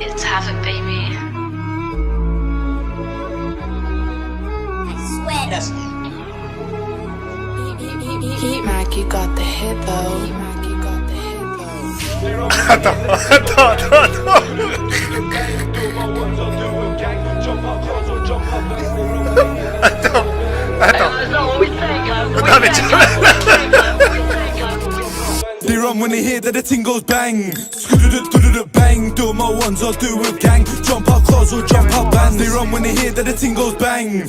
It's Havoc, baby. I swear. Yes. Heat Mac, you got the hit though. They run when they hear that the ting goes bang. Bang, do my ones or do with gang. Jump out cars or jump out bands. They run when they hear that the ting goes bang.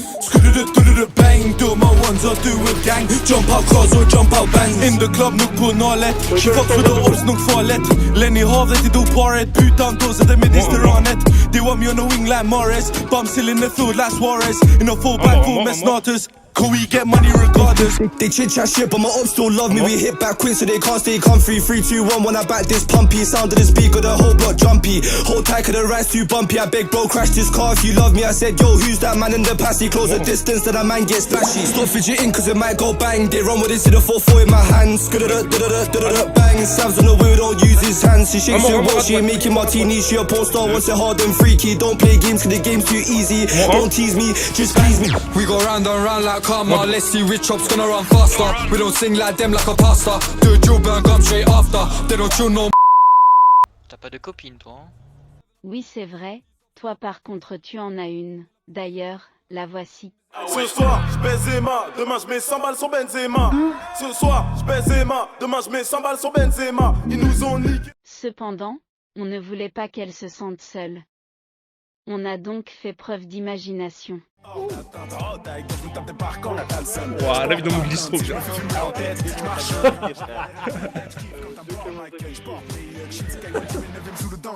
Bang, do my ones or do with gang. Jump out cars or jump out bands. In the club, nuk på nalet. She fucks with the ops, nuk farligt. Lenny Havet, they do paret. Putan dåser det med disteranet. They want me on the wing like Morris. Bum still in the field like Suarez. In a full back full med snatus. Could we get money regardless? They chit chat shit, but my ops still love me. We hit back quick, so they can't stay comfy. 3, 2, 1, when I back this pumpy. Sound of the speaker, the whole block jumpy. Hold tight, cause the ride's too bumpy. I beg bro, crash this car if you love me. I said, yo, who's that man in the passy? Close the distance, then that man gets splashy. Stop fidgeting, cause it might go bang. They run with this to the 4-4 in my hands. Bang, Sam's on the wheel, don't use his hands. She shakes her well, she ain't making martinis. She a porn star, wants it hard and freaky. Don't play games, cause the game's too easy. Don't tease me, just please me. We go round and round like karma. Let's see which chop's gonna run faster. We don't sing like them like a pasta. Do a drill, burn gum straight after. They don't chill no. T'as pas de copine toi hein? Oui, c'est vrai, toi par contre tu en as une. D'ailleurs, la voici. Ce soir, je baise Emma, demain je mets 100 balles sur Benzema. Ce soir, je baise Emma, demain je mets 100 balles sur Benzema. Ils nous ont niqué. Cependant, on ne voulait pas qu'elle se sente seule. On a donc fait preuve d'imagination. Ouah, la vidéo me glisse trop bien.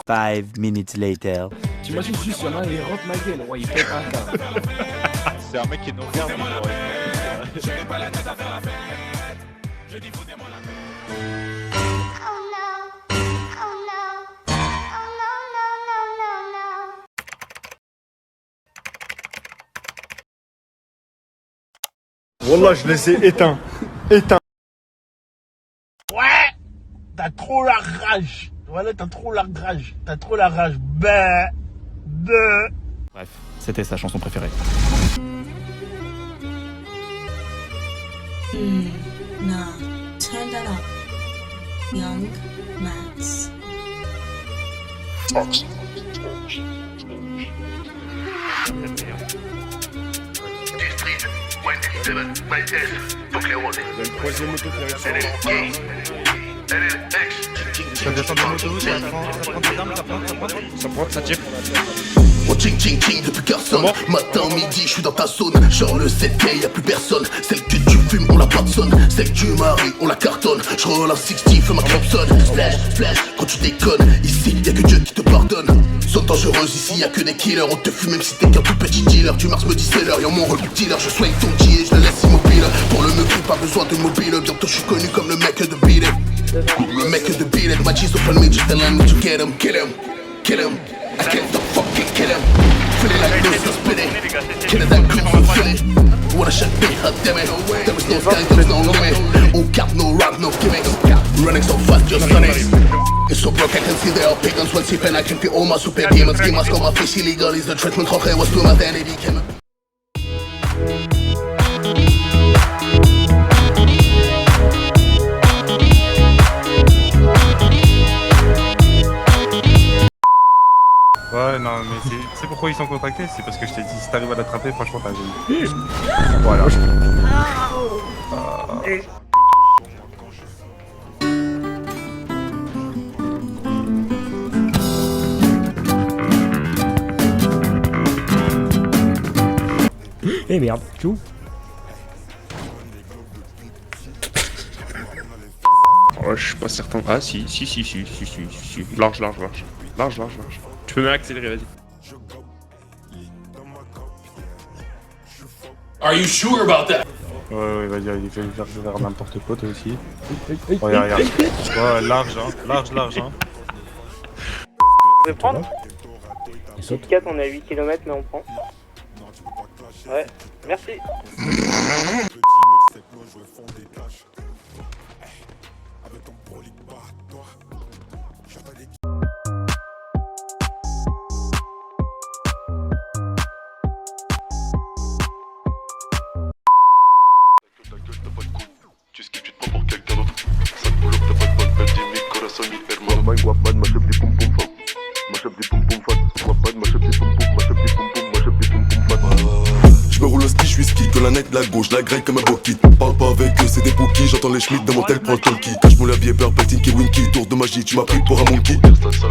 5 minutes later. T'imagines juste, y'en a un, il rentre ma gueule, ouais, il fait un cas. C'est un mec qui est non-ferme. Wallah, je les ai éteints. Éteints. Ouais, t'as trop la rage. Voilà, t'as trop la rage. T'as trop la rage. Bah. Bref, c'était sa chanson préférée. Nah, turn that up. Young Max. Le troisième moto qui arrive sur le Ça descend de la moto, ça prend des armes, ça tire. Oh ching ching ching depuis personne. Matin, midi, je suis dans ta zone. Genre le 7K, y'a plus personne. Celle que tu fumes, on la parsonne. Celle que tu maries, on la cartonne. Je roule un 60, fais ma Clemson. Splash, flash, quand tu déconnes. Ici, y'a que Dieu qui te pardonne. Zone dangereuse, ici y'a que des killers. On te fume même si t'es qu'un tout petit dealer. Tu mars me dis c'est l'heure, y'a mon rôle dealer. Je soigne ton et je le laisse immobile. Pour le meuble, pas besoin de mobile. Bientôt je suis connu comme le mec de Beat It. Le mec de Beat It. My G's open me, just telling me to get him. Kill him, kill him. I can't the fucking kill him. Feel it like this, so spit it. Kill it, that crew, feel it. Wanna shut me, hot damn it. There is no sky, there is no limit. Oh cap, no rap, no gimmicks. Running so fast, just run it. It's so broke, I can see there are pagans. One sip and I can feel all my super demons. Game mask on my face, illegal is the treatment. Jorge was to my daddy, became. Ouais, non, mais c'est pourquoi ils sont contactés, c'est parce que je t'ai dit, si t'arrives à l'attraper, franchement, t'as gagné. Voilà. Eh merde, tout. Ouais, je suis pas certain. Ah, si. Large. Tu peux même accélérer, vas-y. Are you sure about that? Ouais, vas-y, il fait faire n'importe quoi, toi aussi. Regarde. Ouais, large, hein. Vous pouvez prendre? 4, on est à 8 km, mais on prend. Ouais, merci. m'achète des pom pom fat. M'achète des pom pom fat. Wapad m'achète des pom pom, m'achète des pom pom, m'achète des pom pom fat. Je me roule au ski, je suis ski, que la night, la gauche, la grille comme un bokit. Parle pas avec eux, c'est des bookies, j'entends les schmitts dans mon tel, prends le talkie. Cache mon labier, peur, patine, qui winky, tour de magie, tu m'as pris pour un monkey.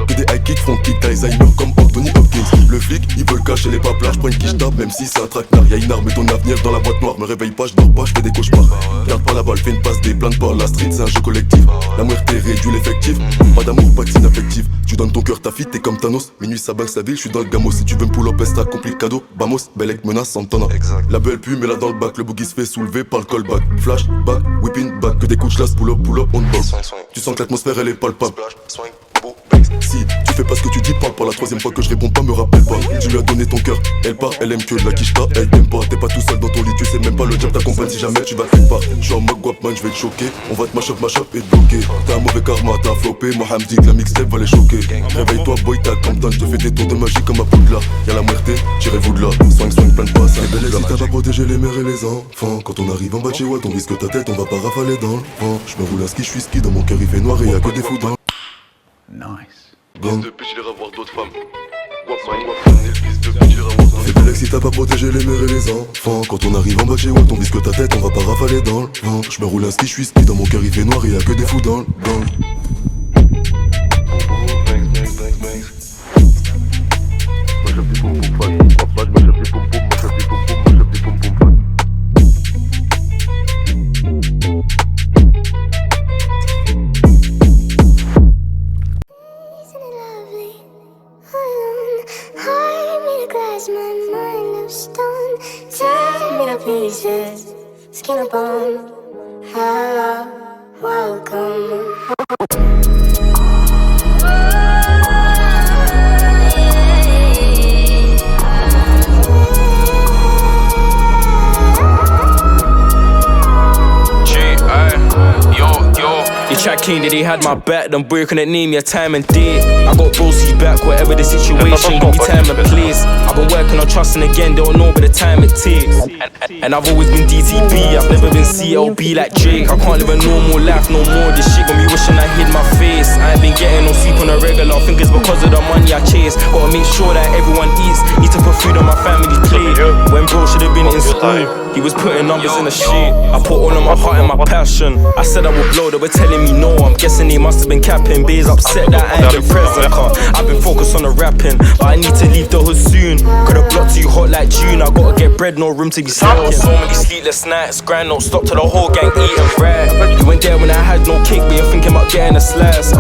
Que des high kicks, front kick, Alzheimer comme Anthony Hopkins. Le flic, il veut le cacher les paplards, je prends une quiche tape, même si c'est un traquenard. Y'a une arme et ton avenir dans la boîte noire, me réveille pas, je dors pas, je fais des cauchemars. Garde pas la balle, fais une passe, des plaintes pas, la street c'est un jeu collectif. La muerte réduit l'effectif, pas d'amour, pas de signe affectif. Tu donnes ton cœur, ta fille, t'es comme Thanos. Minuit ça banque sa ville, je suis dans le gamos. Si tu veux me pull up, extra complicado. Vamos, Belek menace Santana. La belle pue, mais là dans le bac, le boogie se fait soulever par le callback. Flash, back, whipping back, que des coups de chasse, pull up, on box. Tu sens que l'atmosphère elle est palpable. Si tu fais pas ce que tu dis, parle pas. La troisième fois que je réponds pas, me rappelle pas. Tu lui as donné ton cœur, elle part, elle aime que de la quicheta, elle t'aime pas. T'es pas tout seul dans ton lit, tu sais même pas le job t'accompagne si jamais tu vas quelque part. Je suis en mode guapman, je vais te choquer. On va te mash up et te bloquer. T'as un mauvais karma, t'as floppé. Mohamed dit que la mixtape va les choquer. Réveille-toi, boy, t'as Compton, je te fais des tours de magie comme à Poudlard. Y'a la muerte, tirez-vous de là. Swing, plein de passes. Les belles si va protéger les mères et les enfants. Quand on arrive en bas de chez Watt, on risque ta tête, on va pas rafaler dans le vent. Je me roule à ski, je suis ski, dans mon cœur il fait noir et y'a que des fous dans. Nice. Fils de pute, j'irai voir d'autres femmes. Fils de pute, j'irai voir d'autres femmes. C'est belle si t'as pas protégé les mères et les enfants. Quand on arrive en bas de chez Watt, on risque ta tête, on va pas rafaler dans le vent. Je me roule un ski, je suis ski, dans mon cœur il fait noir et y'a que des fous dans le gang. M'achète des pom pom fat. Wapad m'achète des pom pom, m'achète des pom pom, m'achète des pom pom fat. My mind of stone, tear me to pieces, skin and bone. Hello, welcome Chat king that he had my back, them boy couldn't name your time and date. I got Brosy's back, whatever the situation, give me time and place. I've been working on trusting again, they don't know but the time it takes. And I've always been DTB, I've never been CLB like Drake. I can't live a normal life no more, this shit got me wishing I hid my face. I ain't been getting no sleep on a regular, I think it's because of the money I chase. Gotta make sure that everyone eats, need to put food on my family's plate. When bro should've been in school, he was putting numbers in the shit. I put all of my heart and my passion, I said I would blow, they were telling me no, I'm guessing he must have been capping. Bays upset that I ain't been present, car I've been focused on the rapping, but I need to leave the hood soon. Could've blocked too hot like June, I gotta get bread, no room to be slacking. So many sleepless nights, grind don't stop till the whole gang eating right. You went there when I had no cake, but you're thinking about getting a slice.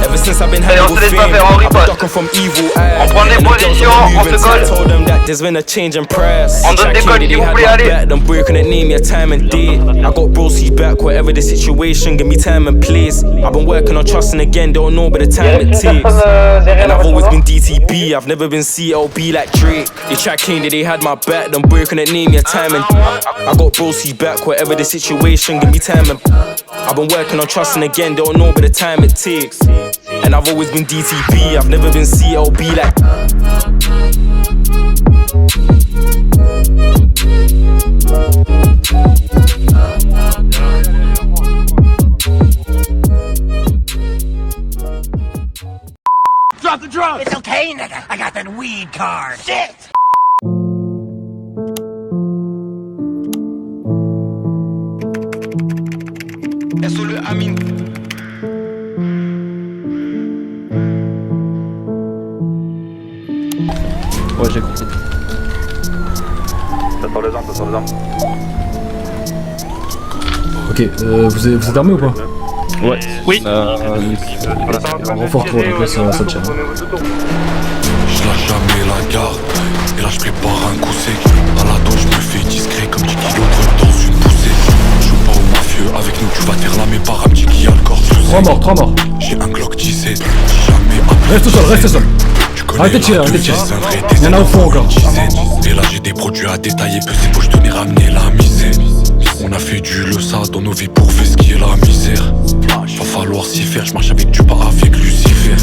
Ever since I've been having with fame, I've been ducking from evil eyes. On prend des positions, on se colle. I told them that there's been a change in price. On donne des codes, s'il vous plaît, allez. Them boy couldn't name your time and date. I got Brosy's back, whatever the situation, give me time and place. I've been working on trusting again, don't know but the time it takes. And I've always been DTB, I've never been CLB like Drake. They tried king that they had my back, them boy couldn't name your time and I got Brosy's back, whatever the situation, give me time and I've been working on trusting again, don't know but the time it takes. And I've always been DTB, I've never been CLB like. Drop the drugs! It's okay, nigga. I got that weed card. Shit! SO le Amine. Ouais, j'ai compris. T'attends les armes, Ok, vous êtes armé ou pas? Ouais. Oui. Un renfort pour donc là ça tient. Je lâche jamais la garde, et là je prépare un coup sec. À la dos je me fais discret comme 10 kilos dans une poussée. Je joue pas au mafieux, avec nous tu vas te faire lamer par un petit qui a le corps. 3 morts. J'ai un Glock 17, si jamais après. Reste seul. Arrêtez de tirer. Il y en a au fond encore. Et là j'ai des produits à détailler, peu c'est pour je tenais ramener la misère. On a fait du lesa dans nos vies pour faire ce qui est la misère. Va falloir s'y faire, je marche avec Dieu pas avec Lucifer.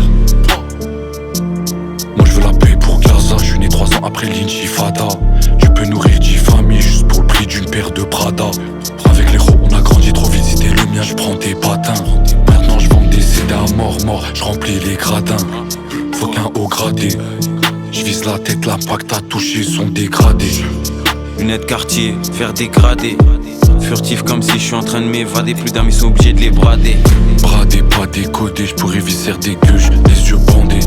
Moi je veux la paix pour Gaza, je suis né 3 ans après l'intifada. Tu peux nourrir 10 familles juste pour le prix d'une paire de Prada. Avec les ros on a grandi trop vite, c'était le mien, je prends tes patins. Maintenant je vends des CD à mort, je remplis les gradins. haut gradé. Je vise la tête, l'impact à toucher sont dégradés. Lunettes quartier, faire dégrader. Furtif comme si je suis en train de m'évader. Plus d'amis sont obligés de les brader. Bradé, pas décodé, je pourrais visser des gueuches, les yeux bandés.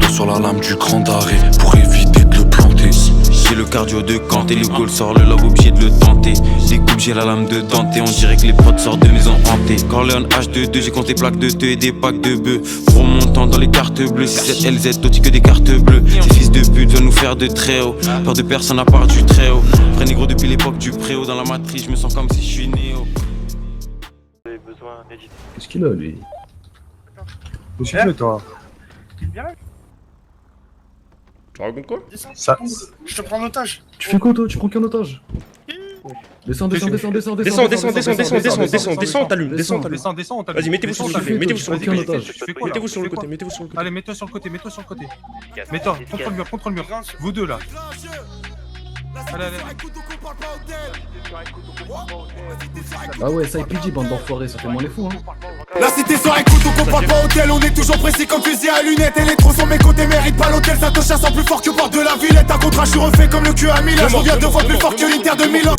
Dos sur la lame du grand arrêt, pour éviter de le planter. J'ai le cardio de Kanté, le goal sort le love, obligé de le tenter. Découpe, j'ai la lame de Dante, on dirait que les prods sortent de maison hantée. Corleone H22, j'ai compté plaques de te et des packs de bœufs. Gros montant dans les cartes bleues, 67 LZ, t'as que des cartes bleues. Ces fils de pute veulent nous faire de très haut. Peur de personne à part du très haut. Vrai négro depuis l'époque du préau, dans la matrice, je me sens comme si je suis néo. Qu'est-ce qu'il a lui? Qu'est-ce qu'il fait toi? Tu racontes quoi? Ça. Je te prends en otage. Tu fais quoi toi? Tu prends qu'un otage? Descends, Descends, t'allumes, descends, t'allumes. Vas-y, mettez-vous sur le côté, mettez-vous sur le côté. Mettez-vous sur le côté, mettez-vous sur le côté. Allez, mets-toi sur le côté, mets-toi sur le côté. Mets-toi, contre le mur. Vous deux là. Allez. Ah ouais, ça IPG, bande d'enfoirés, ça fait moins les fous, hein. La cité sur un couteau qu'on parle pas hôtel. On est toujours précis comme fusil à lunettes. Et les trous sur mes côtés méritent pas l'hôtel. Ça te chasse en plus fort que porte de la Villette. Un contrat, je suis refait comme le cul à Milan. Je reviens 2 fois plus fort que l'Inter de Milan.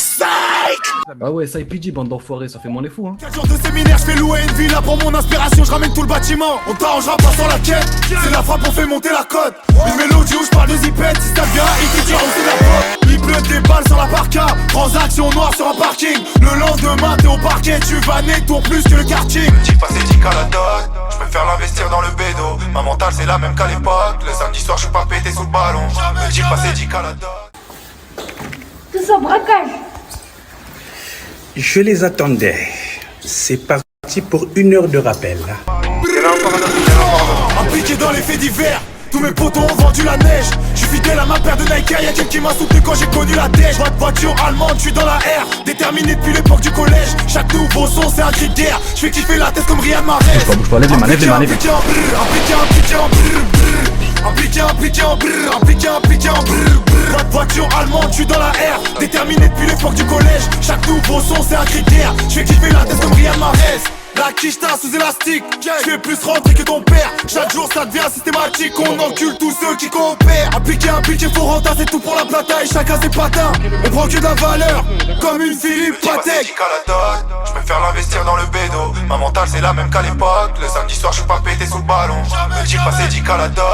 Ah ouais, ça IPG, bande d'enfoirés, ça fait moins les fous, hein. 4 jours de séminaire, je fais louer une villa. Pour mon inspiration, je ramène tout le bâtiment. On t'arrangera pas sans la quête. C'est la frappe, on fait monter la cote. Une mélodie où je parle de zipette. Si ça vient, il te tire aussi la porte. Il pleut des balles sur la barca. Transaction noire sur un parking. Le lendemain, t'es au parquet. Tu vas tour plus que le quartier. Petit passé 10 à la dot. Je préfère l'investir dans le bédo. Ma mentale c'est la même qu'à l'époque. Le samedi soir je suis pas pété sous le ballon. Petit passé 10 à la dot. Tout ça braquage. Je les attendais. C'est parti pour 1 heure de rappel. Impliqué dans les faits divers. Tous mes potos ont vendu la neige. Je suis fidèle à ma paire de Nike. Y'a quelqu'un qui m'a soutenu quand j'ai connu la dèche. Voiture allemande, je suis dans la R. Déterminé depuis l'époque du collège. Chaque nouveau son c'est un cri de guerre. Je fais kiffer la tête comme Riyad Mahrez. Bouge pas, lève les mains, lève les mains. Impliqué en voiture allemande, je suis dans la R. Déterminé depuis l'époque du collège. Chaque nouveau son c'est un cri de guerre. Je fais kiffer la tête comme Riyad Mahrez. La quicheta sous élastique, je fais plus rentrer que ton père. Chaque jour ça devient systématique, on encule tous ceux qui coopèrent. Appliquer, faut rentrer, c'est tout pour la plata et chacun ses patins. On prend que de la valeur, comme une Philippe Patek. Je préfère l'investir dans le bédo. Ma mentale c'est la même qu'à l'époque. Le samedi soir je suis pas pété sous le ballon. Petit passé 10 à la dot.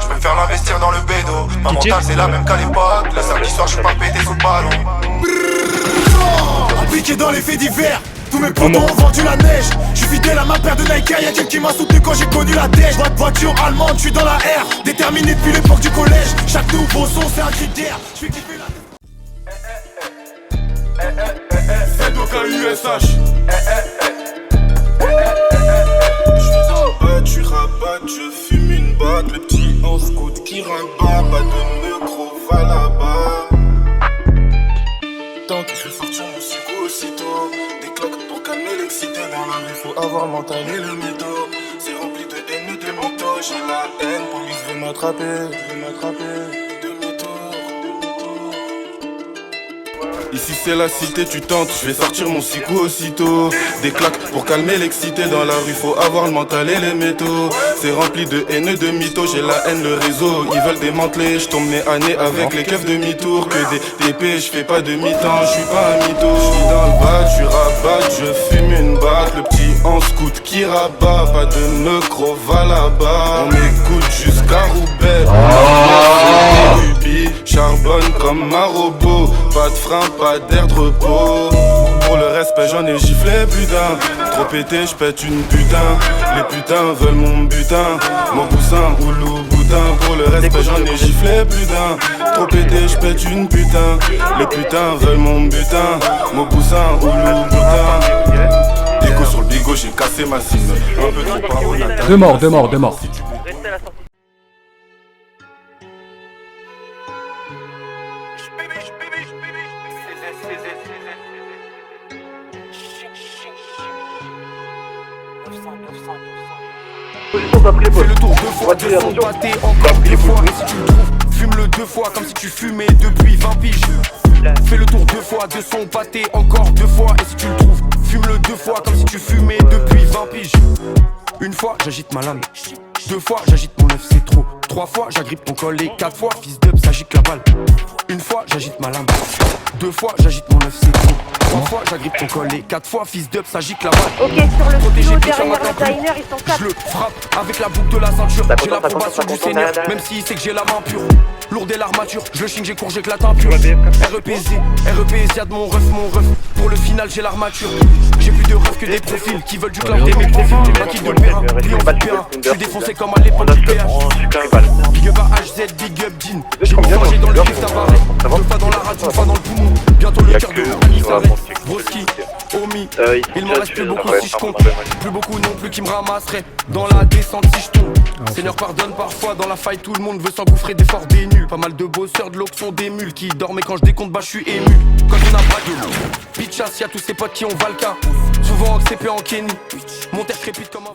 Je préfère l'investir dans le bédo. Ma mentale c'est la même qu'à l'époque. Le samedi soir je suis pas pété sous le ballon. Impliqué dans les faits divers. Tous mes potos ont vendu la neige. Je suis fidèle à ma paire de Nike. Y'a quelqu'un qui m'a soutenu quand j'ai connu la dèche. Voiture allemande, je suis dans la R. Déterminé depuis l'époque du collège. Chaque nouveau son c'est un cri de guerre. Je fais kiffer la C'est aucun USH. Je suis un bad, tu rabattes, je fume une batte. Le petit en scout qui rabat. Pas de micro, va là-bas. Tant que je fais sortir mon psycho aussitôt. Des claques pour calmer l'excité. Dans la rue faut avoir le mental et le mytho. C'est rempli de haine et de mytho. J'ai la haine, police veut m'attraper. Ici c'est la cité, tu tentes, je vais sortir mon psycho aussitôt. Des claques pour calmer l'excité. Dans la rue faut avoir le mental et les métaux. C'est rempli de haine et de mythos. J'ai la haine, le réseau, ils veulent démanteler. Je tombe nez à nez avec les keufs demi-tour. Que des TP, je fais pas demi-temps. Je suis pas un mytho, je suis dans le bas, tu rabattes. Je fume une batte, le petit en scout qui rabat. Pas de micro, va là-bas. On m'écoute jusqu'à Roubaix. Charbonne comme un robot. Pas de frein, pas d'air de repos. Pour le respect j'en ai giflé plus d'un. Trop pété j'pète une putain. Les putains veulent mon butin. Mon poussin ou loup boutin. Pour le respect j'en ai giflé plus d'un. Trop pété j'pète une putain. Les putains veulent mon butin. Mon poussin ou loup boutin. Déco sur le bigot j'ai cassé ma cime. Un peu trop par on attaque. Deux morts. Fais le tour 2 fois, 2 sons pâtés, encore 2 fois. Et si tu le trouves, fume-le 2 fois, comme si tu fumais depuis 20 piges. Fais le tour 2 fois, 2 sons pâtés, encore 2 fois. Et si tu le trouves, fume-le 2 fois, comme si tu fumais depuis 20 piges. Une fois, j'agite ma lame. 2 fois, j'agite mon œuf, c'est trop. 3 fois, j'agrippe ton collet. 4 fois, fils d'up, s'agite la balle. Une fois, j'agite ma lame. 2 fois, j'agite mon 9, c'est trop. 3 fois, j'agrippe ton collet. 4 fois, fils d'up, s'agite la balle. Ok, sur le Protégé, stylo pied sur ma derrière le temple. diner, ils sont 4. Je le frappe avec la boucle de la ceinture. J'ai l'approbation du Seigneur, même s'il sait que j'ai la main pure. Lourde et l'armature, je le ching, j'ai cours, j'éclate un pur. REPZ, y'a de mon ref. Pour le final, j'ai l'armature. J'ai plus de refs que des profils qui veulent du cloud et mes profils. Un kill de Périn, client du Périn. Je suis défoncé comme à l'époque du PH. Big up à HZ, big up Dean. J'ai mis forgé dans le rift à Barret. 2 fois dans la radio, 1 fois dans le poumon. Bientôt le cœur de Annie s'arrête. Broski, Omi, il m'en reste plus beaucoup si je compte. Plus beaucoup non plus qui me ramasserait dans la descente si je tombe. Seigneur pardonne parfois dans la faille, tout le monde veut s'engouffrer d'efforts des nuls. Pas mal de bosseurs de l'auction des mules qui dorment et quand je décompte bah je suis ému. Quand on a braqué, Pitchas, y'a tous ses potes qui ont Valka. Souvent en CP en Kenny. Mon terre crépite comme un